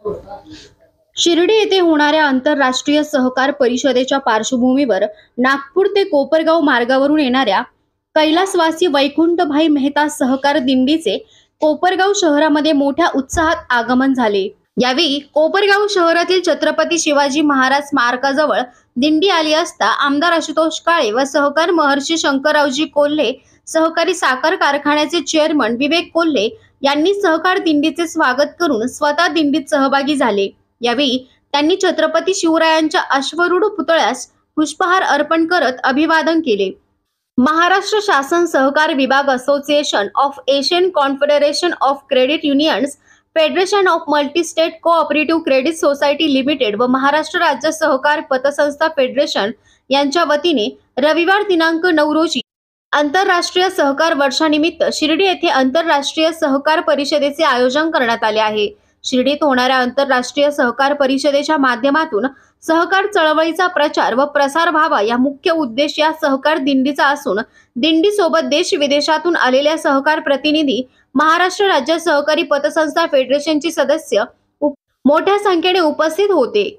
शिर्डी येथे होणाऱ्या आंतरराष्ट्रीय सहकार परिषदेच्या पार्श्वभूमीवर नागपूर ते कोपरगाव मार्गावरून येणाऱ्या कैलासवासी वैकुंठभाई मेहता सहकार दिंडीचे कोपरगाव शहरामध्ये मोठ्या उत्साहात आगमन झाले। यावेळी कोपरगाव शहरातील छत्रपती शिवाजी महाराज स्मारकाजवळ दिंडी आली असता आमदार आशुतोष काळे व सहकार महर्षी शंकररावजी कोल्हे सहकारी साखर कारखान्याचे चेअरमन विवेक कोल्हे यांनी सहकार दिंडीचे स्वागत करून स्वतः दिंडीत सहभागी झाले। यावेळी त्यांनी छत्रपती शिवरायांच्या अश्वरूढ पुतळ्यास पुष्पहार अर्पण करत अभिवादन केले। महाराष्ट्र शासन सहकार विभाग association of Asian confederation of credit unions federation of multi state cooperative credit society limited व महाराष्ट्र राज्य सहकार पतसंस्था फेडरेशन यांच्या वतीने रविवार दिनांक 9 रोजी आंतरराष्ट्रीय सहकार वर्षानिमित्त शिर्डी येथे आंतरराष्ट्रीय सहकार परिषदेचे आयोजन करण्यात आले आहे। शिर्डीत होणाऱ्या आंतरराष्ट्रीय सहकार परिषदेच्या माध्यमातून सहकार चळवळीचा प्रचार व प्रसार व्हावा या मुख्य उद्देश या सहकार दिंडीचा असून दिंडी सोबत देश विदेशातून आलेल्या सहकार प्रतिनिधी, महाराष्ट्र राज्य सहकारी पतसंस्था फेडरेशनचे सदस्य मोठ्या संख्येने उपस्थित होते।